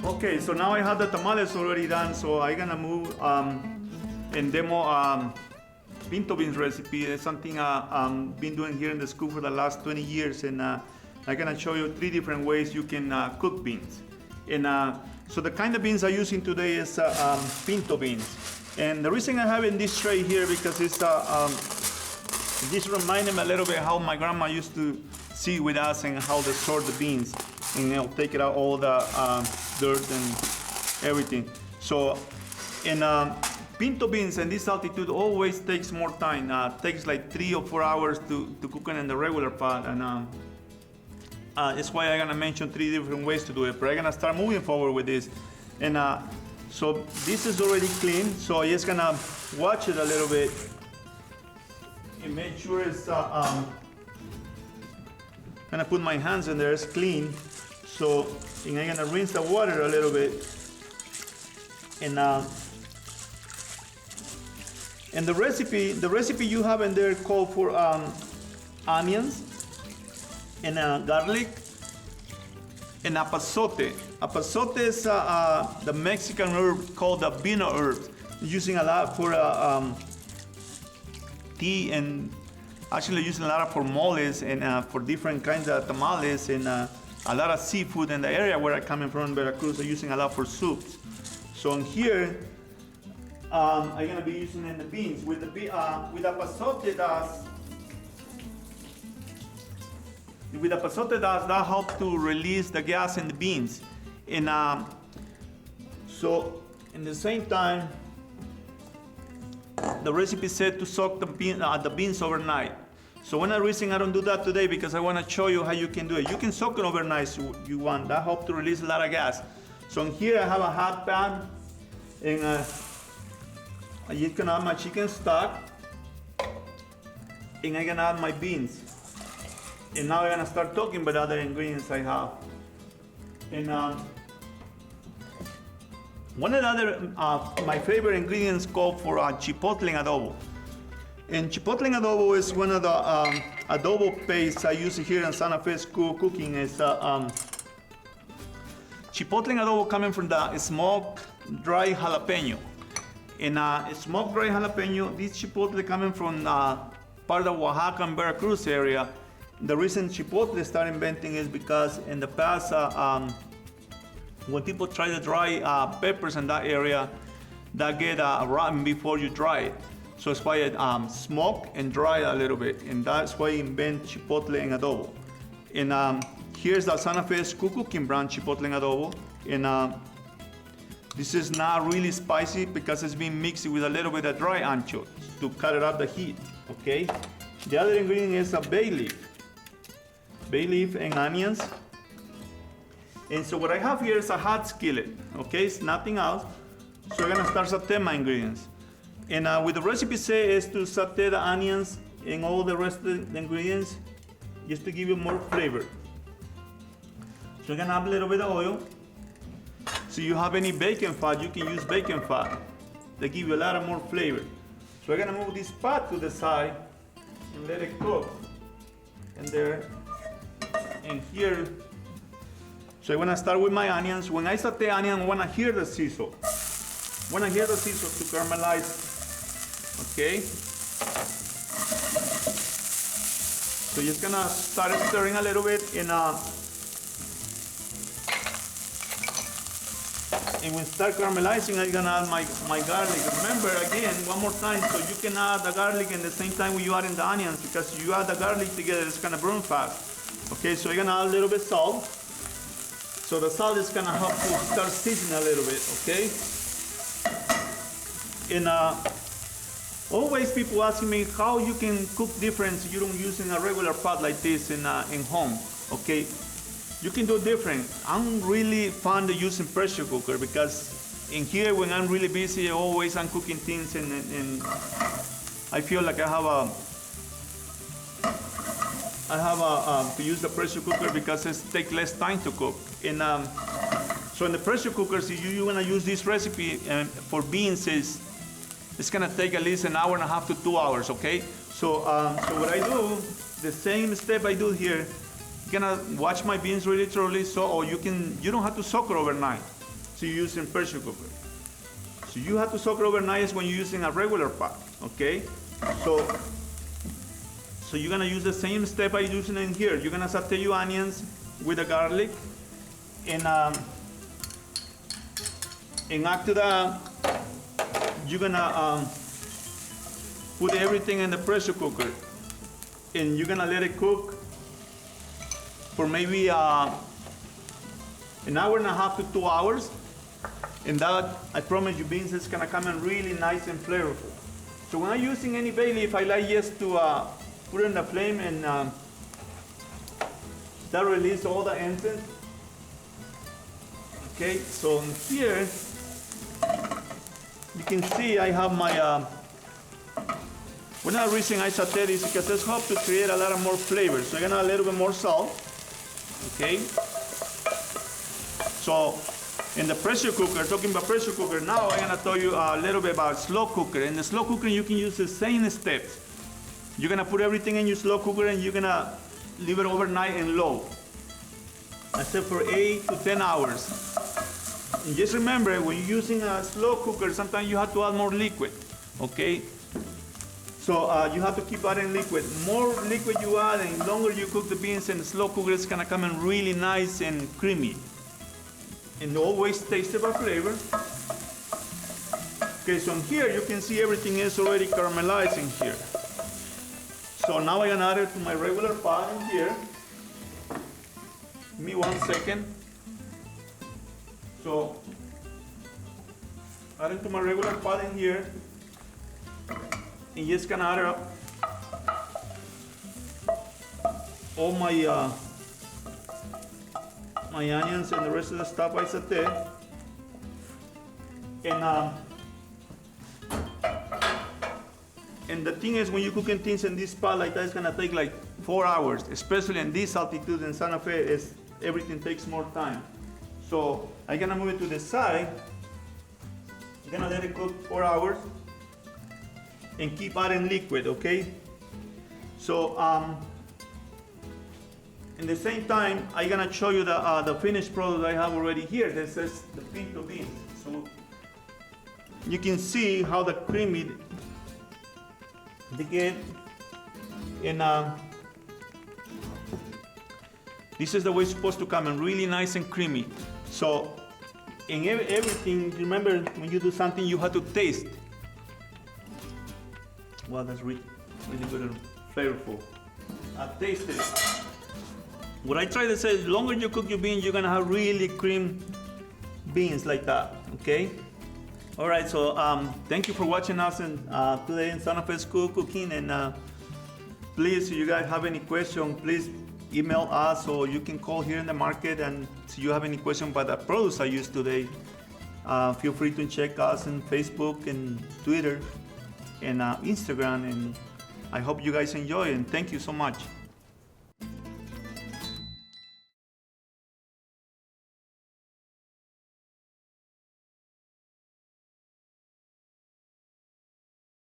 Okay, so now I have the tamales already done, so I'm gonna move and demo pinto beans recipe. It's something I've been doing here in the school for the last 20 years, and I'm gonna show you 3 different ways you can cook beans. And so the kind of beans I'm using today is pinto beans. And the reason I have it in this tray here because it's this reminded me a little bit how my grandma used to see with us and how they sort the beans, and take it out all the dirt and everything. So in pinto beans and this altitude always takes more time. Takes like 3 or 4 hours to cook it in the regular pot, and that's why I'm gonna mention 3 different ways to do it. But I'm gonna start moving forward with this. And so this is already clean, so I'm just gonna watch it a little bit and make sure it's gonna put my hands in there, it's clean. So and I'm gonna rinse the water a little bit. And the recipe you have in there called for onions and garlic and apazote. Apazote is the Mexican herb called the vino herb, using a lot for tea, and actually using a lot for moles and for different kinds of tamales, and a lot of seafood in the area where I'm coming from, Veracruz, are using a lot for soups. So in here, I'm gonna be using in the beans with apazote. With apazote, that helps to release the gas in the beans, and so in the same time, the recipe said to soak the beans overnight. So when I'm reason I don't do that today because I want to show you how you can do it. You can soak it overnight if you want. That helps to release a lot of gas. So in here I have a hot pan, and I'm just gonna add my chicken stock, and I'm gonna add my beans. And now I'm gonna start talking about other ingredients I have. And one of the other, my favorite ingredients called for chipotle adobo. And chipotle adobo is one of the adobo pastes I use here in Santa Fe School Cooking. It's chipotle adobo coming from the smoked dry jalapeno. And smoked dry jalapeno, this chipotle coming from part of Oaxaca and Veracruz area. The reason chipotle started inventing is because in the past, when people try to dry peppers in that area, that get rotten before you dry it. So it's why it smoke and dry a little bit, and that's why you invent chipotle and adobo. And here's the Santa Fe School Cooking brand chipotle and adobo. And this is not really spicy because it's been mixed with a little bit of dry ancho to cut it out the heat. Okay. The other ingredient is a bay leaf and onions. And so what I have here is a hot skillet, okay? It's nothing else. So I'm gonna start sauteing my ingredients. And with the recipe say is to saute the onions and all the rest of the ingredients just to give you more flavor. So I'm gonna add a little bit of oil. So you have any bacon fat, you can use bacon fat. They give you a lot of more flavor. So I'm gonna move this pot to the side and let it cook. And there, and here. So I want to start with my onions. When I saute onion, I want to hear the sizzle. I want to hear the sizzle to caramelize. Okay. So just gonna start stirring a little bit, and when it start caramelizing, I'm gonna add my garlic. Remember again, one more time, so you can add the garlic in the same time when you add in the onions, because you add the garlic together, it's gonna burn fast. Okay, so you're gonna add a little bit of salt. So the salt is gonna help to start seasoning a little bit, okay? And always people asking me how you can cook different so you don't use in a regular pot like this in home, okay? You can do different. I'm really fond of using pressure cooker because in here when I'm really busy, always I'm cooking things, and I feel like I have to use the pressure cooker because it takes less time to cook. And so in the pressure cookers, if you want to use this recipe for beans, it's gonna take at least an hour and a half to 2 hours. Okay. So so what I do, the same step I do here. You're gonna wash my beans really thoroughly, so or you don't have to soak it overnight. to use in pressure cooker. So you have to soak it overnight when you're using a regular pot, okay? So you're gonna use the same step I'm using in here. You're gonna saute your onions with the garlic, and after that, you're gonna put everything in the pressure cooker, and you're gonna let it cook for maybe an hour and a half to 2 hours. And that, I promise you, beans is gonna come in really nice and flavorful. So when I'm using any bay leaf, I like just to put it in the flame, and that release all the incense. Okay, so here you can see I have my. One of the reasons I saute this because this helps to create a lot of more flavor. So I'm gonna add a little bit more salt. Okay. So in the pressure cooker, talking about pressure cooker, now I'm gonna tell you a little bit about slow cooker. In the slow cooker, you can use the same steps. You're gonna put everything in your slow cooker, and you're gonna leave it overnight in low. I said for 8 to 10 hours. And just remember, when you're using a slow cooker, sometimes you have to add more liquid, okay? So you have to keep adding liquid. More liquid you add, and longer you cook the beans in the slow cooker, it's gonna come in really nice and creamy. And always tasteable flavor. Okay, so in here you can see everything is already caramelized in here. So now I'm gonna add it to my regular pot in here. Give me 1 second. So add it to my regular pot in here. And just gonna add up all my my onions and the rest of the stuff I saute. And the thing is, when you're cooking things in this pot like that, it's gonna take like 4 hours, especially in this altitude in Santa Fe. Everything takes more time. So I'm gonna move it to the side. I'm gonna let it cook 4 hours and keep adding liquid, okay? So in the same time, I'm gonna show you the finished product I have already here. This is the pinto beans. So you can see how the creamy they get. And this is the way it's supposed to come, and really nice and creamy. So in everything, remember when you do something, you have to taste. Wow, that's really good and flavorful. Taste it. What I try to say is, the longer you cook your beans, you're gonna have really cream beans like that, okay? All right, so thank you for watching us today in Santa Fe School Cooking. And please, if you guys have any question, please email us, or you can call here in the market. And if you have any question about the products I used today, feel free to check us on Facebook and Twitter and Instagram. And I hope you guys enjoy, and thank you so much.